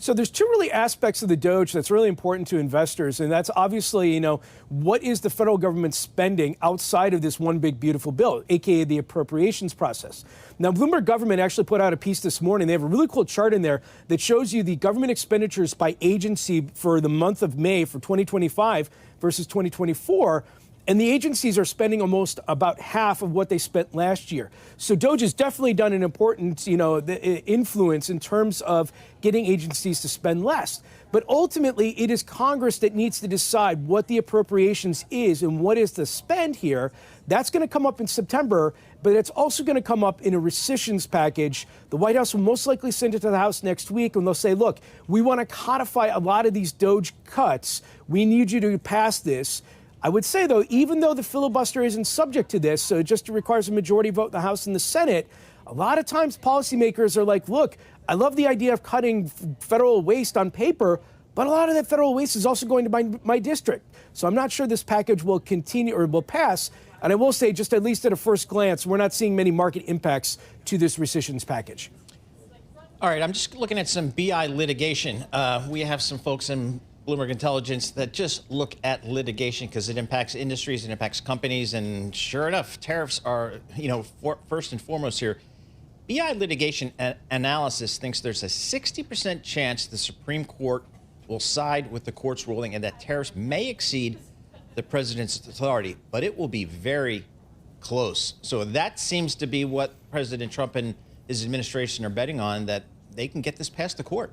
So there's two really aspects of the Doge that's really important to investors, and that's obviously, what is the federal government spending outside of this one big beautiful bill, aka the appropriations process. Now, Bloomberg Government actually put out a piece this morning. They have a really cool chart in there that shows you the government expenditures by agency for the month of May for 2025 versus 2024. And the agencies are spending almost about half of what they spent last year. So Doge has definitely done an important, influence in terms of getting agencies to spend less. But ultimately, it is Congress that needs to decide what the appropriations is and what is the spend here. That's going to come up in September, but it's also going to come up in a rescissions package. The White House will most likely send it to the House next week, and they'll say, look, we want to codify a lot of these Doge cuts. We need you to pass this. I would say, though, even though the filibuster isn't subject to this, so it just requires a majority vote in the House and the Senate, a lot of times policymakers are like, look, I love the idea of cutting federal waste on paper, but a lot of that federal waste is also going to my district. So I'm not sure this package will continue or will pass. And I will say, just at least at a first glance, we're not seeing many market impacts to this rescissions package. All right, I'm just looking at some BI litigation. We have some folks in Bloomberg Intelligence that just look at litigation because it impacts industries, it impacts companies, and sure enough, tariffs are, first and foremost here. BI litigation analysis thinks there's a 60% chance the Supreme Court will side with the court's ruling and that tariffs may exceed the president's authority, but it will be very close. So that seems to be what President Trump and his administration are betting on, that they can get this past the court.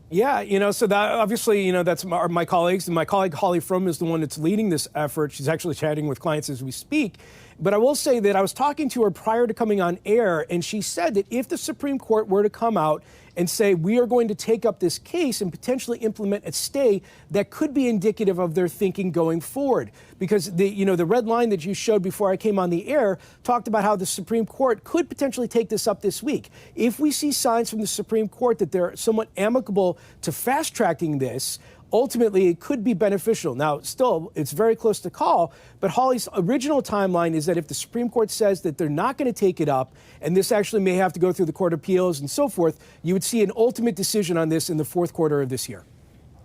Yeah, so that obviously, that's my colleagues. And my colleague Holly Frum is the one that's leading this effort. She's actually chatting with clients as we speak. But I will say that I was talking to her prior to coming on air, and she said that if the Supreme Court were to come out and say, we are going to take up this case and potentially implement a stay, that could be indicative of their thinking going forward. Because the red line that you showed before I came on the air talked about how the Supreme Court could potentially take this up this week. If we see signs from the Supreme Court that they're somewhat amicable to fast-tracking this, ultimately, it could be beneficial. Now, still, it's very close to call, but Holly's original timeline is that if the Supreme Court says that they're not going to take it up, and this actually may have to go through the Court of Appeals and so forth, you would see an ultimate decision on this in the fourth quarter of this year.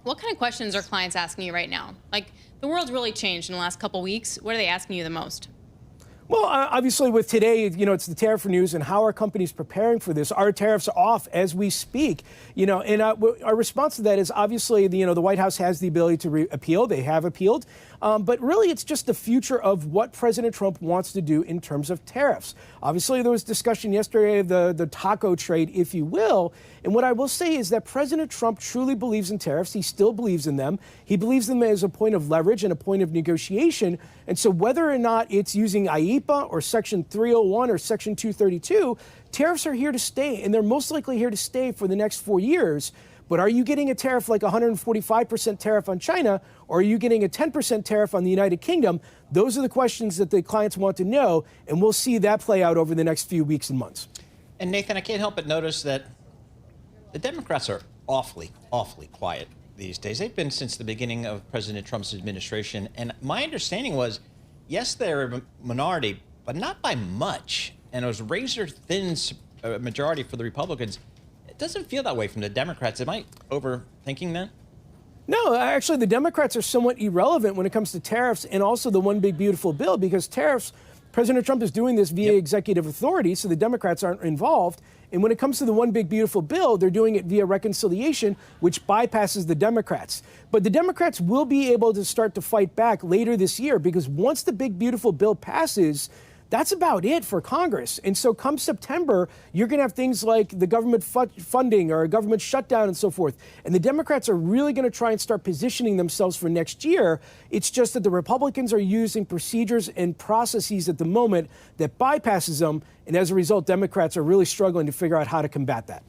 What kind of questions are clients asking you right now? Like, the world's really changed in the last couple weeks. What are they asking you the most? Well, obviously, with today, it's the tariff news and how are companies preparing for this? Our tariffs are off as we speak, and our response to that is obviously, the White House has the ability to appeal. They have appealed. But really, it's just the future of what President Trump wants to do in terms of tariffs. Obviously, there was discussion yesterday of the taco trade, if you will. And what I will say is that President Trump truly believes in tariffs. He still believes in them. He believes in them as a point of leverage and a point of negotiation. And so whether or not it's using IEEPA or Section 301 or Section 232, tariffs are here to stay, and they're most likely here to stay for the next 4 years. But are you getting a tariff like 145% tariff on China, or are you getting a 10% tariff on the United Kingdom? Those are the questions that the clients want to know, and we'll see that play out over the next few weeks and months. And Nathan, I can't help but notice that the Democrats are awfully quiet these days. They've been since the beginning of President Trump's administration. And my understanding was, yes, they're a minority, but not by much. And it was razor-thin majority for the Republicans. It doesn't feel that way from the Democrats. Am I overthinking that? No, actually, the Democrats are somewhat irrelevant when it comes to tariffs and also the one big beautiful bill, because tariffs, President Trump is doing this via executive authority, so the Democrats aren't involved. And when it comes to the one big beautiful bill, they're doing it via reconciliation, which bypasses the Democrats. But the Democrats will be able to start to fight back later this year, because once the big beautiful bill passes, that's about it for Congress. And so come September, you're going to have things like the government funding or a government shutdown and so forth. And the Democrats are really going to try and start positioning themselves for next year. It's just that the Republicans are using procedures and processes at the moment that bypasses them. And as a result, Democrats are really struggling to figure out how to combat that.